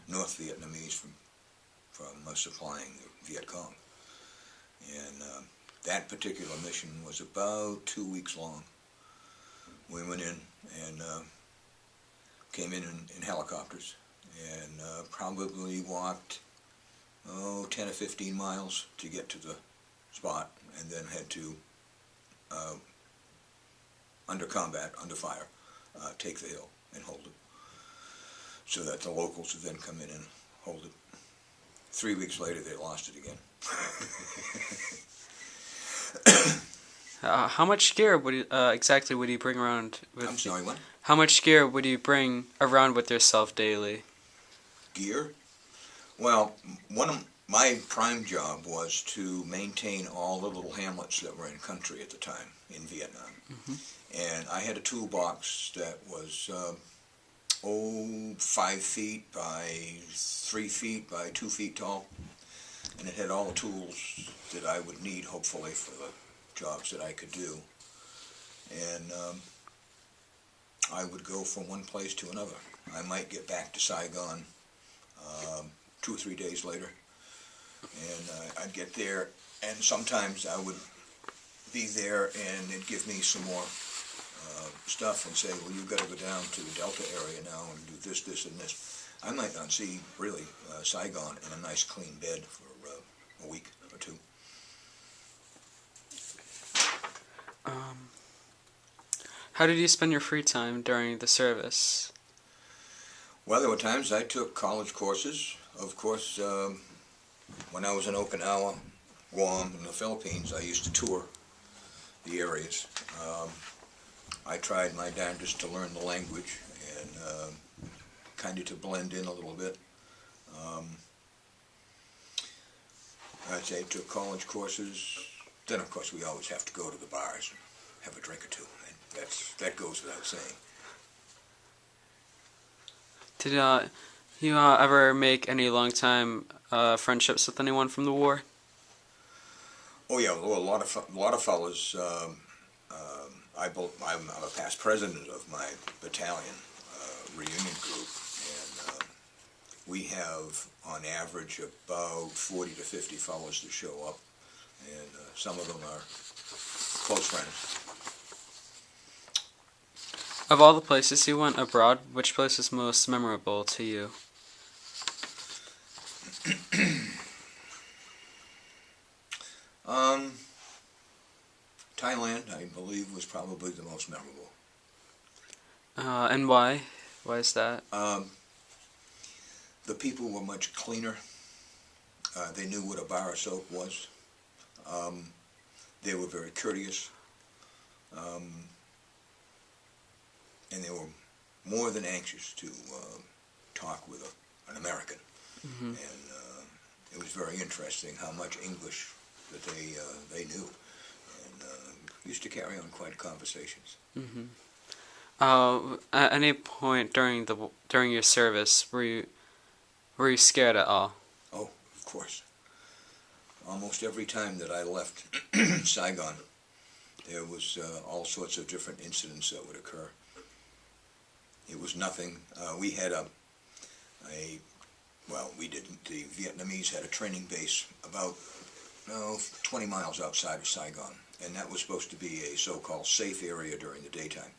North Vietnamese from supplying the Viet Cong. And that particular mission was about 2 weeks long. We went in and came in helicopters and probably walked 10 or 15 miles to get to the spot, and then had to under combat, under fire, take the hill and hold it, so that the locals would then come in and hold it. 3 weeks later, they lost it again. How much gear would you, exactly would you bring around? I'm sorry, what? How much gear would you bring around with yourself daily? Gear? Well, one of my prime job was to maintain all the little hamlets that were in country at the time in Vietnam. Mm-hmm. And I had a toolbox that was 5 feet by 3 feet by 2 feet tall, and it had all the tools that I would need, hopefully, for the jobs that I could do. And I would go from one place to another. I might get back to Saigon 2 or 3 days later, and I'd get there, and sometimes I would be there and they'd give me some more stuff and say, well, you've got to go down to the Delta area now and do this, this, and this. I might not see, really, Saigon in a nice clean bed for a week or two. How did you spend your free time during the service? Well, there were times I took college courses. Of course, when I was in Okinawa, Guam, and the Philippines, I used to tour the areas. I tried my darndest to learn the language and kind of to blend in a little bit. I'd say took college courses. Then, of course, we always have to go to the bars and have a drink or two. And that goes without saying. Did you ever make any long-time friendships with anyone from the war? Oh yeah, well, a lot of fellas. I'm a past president of my battalion reunion group, and we have on average about 40 to 50 fellows that show up, and some of them are close friends. Of all the places you went abroad, which place is most memorable to you? Thailand, I believe, was probably the most memorable. And why? Why is that? The people were much cleaner. They knew what a bar of soap was. They were very courteous. And they were more than anxious to talk with an American. Mm-hmm. And it was very interesting how much English that they knew, and used to carry on quite conversations. Mm-hmm. At any point during your service, were you scared at all? Oh, of course. Almost every time that I left Saigon, there was all sorts of different incidents that would occur. It was nothing. We had we didn't. The Vietnamese had a training base about 20 miles outside of Saigon, and that was supposed to be a so-called safe area during the daytime.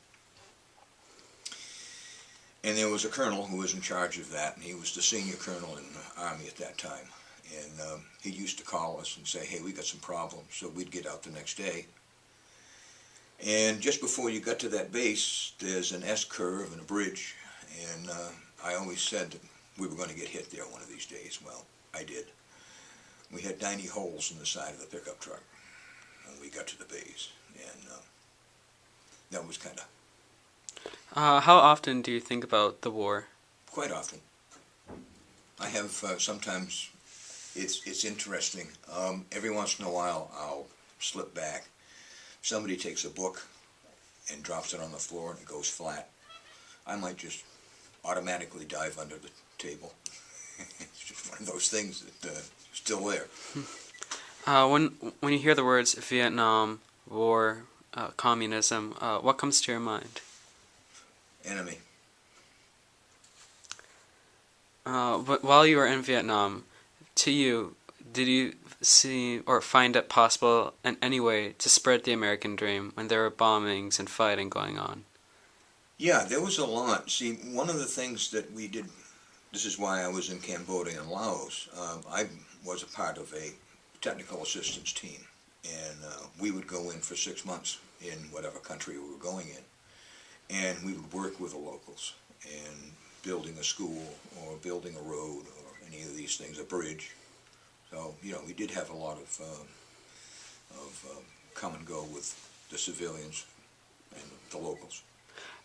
And there was a colonel who was in charge of that, and he was the senior colonel in the Army at that time. And he used to call us and say, hey, we got some problems. So we'd get out the next day. And just before you got to that base, there's an S-curve and a bridge. And I always said that we were going to get hit there one of these days. Well, I did. We had 90 holes in the side of the pickup truck when we got to the base. And that was kind of... How often do you think about the war? Quite often. I have sometimes, it's interesting. Every once in a while I'll slip back. Somebody takes a book and drops it on the floor and it goes flat. I might just automatically dive under the table. It's just one of those things that still there. When you hear the words Vietnam, war, communism, what comes to your mind? Enemy. While you were in Vietnam, to you, did you see or find it possible in any way to spread the American dream when there were bombings and fighting going on? Yeah, there was a lot. See, one of the things that we did, this is why I was in Cambodia and Laos. I was a part of a technical assistance team, and we would go in for 6 months in whatever country we were going in, and we would work with the locals and building a school or building a road or any of these things, a bridge. So, we did have a lot of come and go with the civilians and the locals.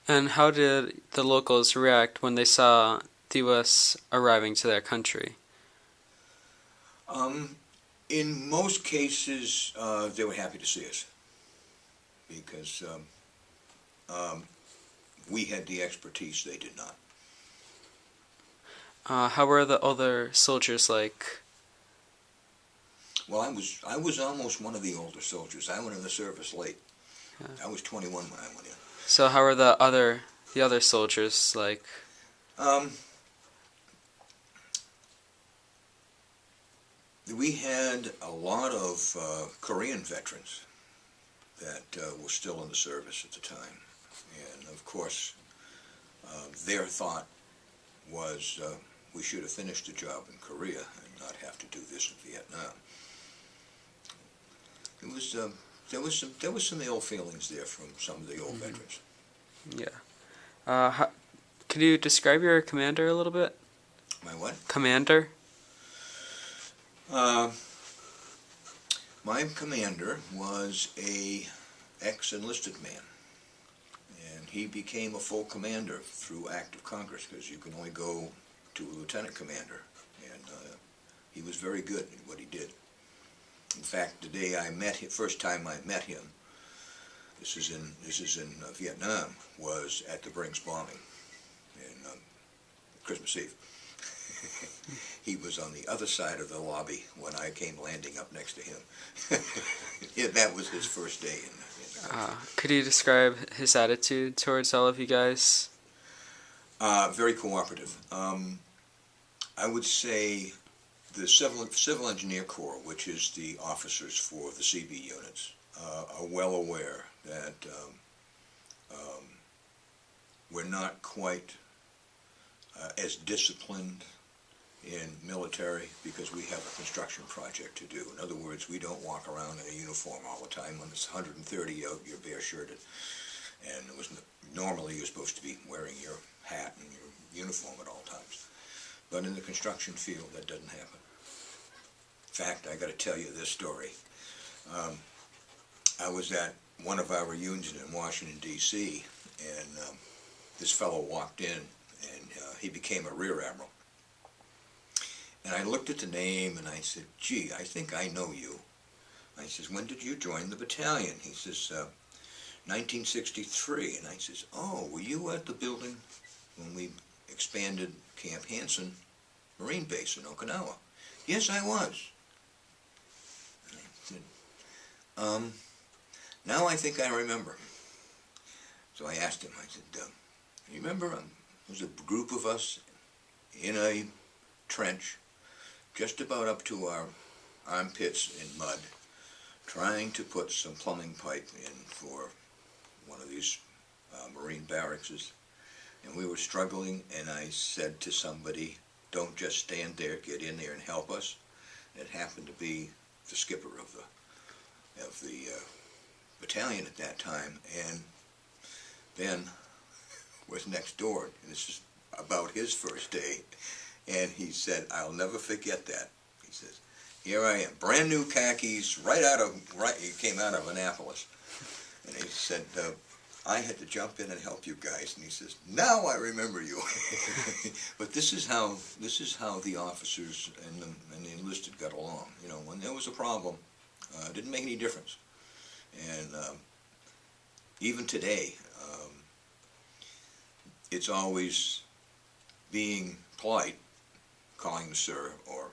And how did the locals react when they saw the U.S. arriving to their country? In most cases, they were happy to see us because we had the expertise they did not. How were the other soldiers like? Well, I was almost one of the older soldiers. I went in the service late. Yeah. I was 21 when I went in. So how were the other soldiers like? We had a lot of Korean veterans that were still in the service at the time, and of course, their thought was we should have finished the job in Korea and not have to do this in Vietnam. It was there was some ill feelings there from some of the old veterans. Yeah. Could you describe your commander a little bit? My what? Commander? My commander was a ex-enlisted man, and he became a full commander through act of Congress because you can only go to a lieutenant commander, and he was very good at what he did. In fact, the day I met him, first time I met him, this is in Vietnam, was at the Brinks bombing in Christmas Eve. He was on the other side of the lobby when I came landing up next to him. Yeah, that was his first day in the country. Could you describe his attitude towards all of you guys? Very cooperative. I would say the Civil Engineer Corps, which is the officers for the CB units, are well aware that we're not quite as disciplined in military because we have a construction project to do. In other words, we don't walk around in a uniform all the time. When it's 130 out, you're bare-shirted. And it was normally you're supposed to be wearing your hat and your uniform at all times. But in the construction field, that doesn't happen. In fact, I got to tell you this story. I was at one of our reunions in Washington, D.C., and this fellow walked in, and he became a rear admiral. And I looked at the name, and I said, gee, I think I know you. I says, when did you join the battalion? He says, 1963. And I says, oh, were you at the building when we expanded Camp Hansen Marine Base in Okinawa? Yes, I was. And I said, now I think I remember. So I asked him, I said, you remember, there was a group of us in a trench just about up to our armpits in mud, trying to put some plumbing pipe in for one of these Marine barracks. And we were struggling, and I said to somebody, don't just stand there, get in there and help us. It happened to be the skipper of the battalion at that time, and Ben was next door, and this is about his first day. And he said, I'll never forget that. He says, here I am, brand new khakis, he came out of Annapolis. And he said, I had to jump in and help you guys. And he says, now I remember you. But this is how the officers and the enlisted got along. You know, when there was a problem, it didn't make any difference. And even today, it's always being polite, calling him sir or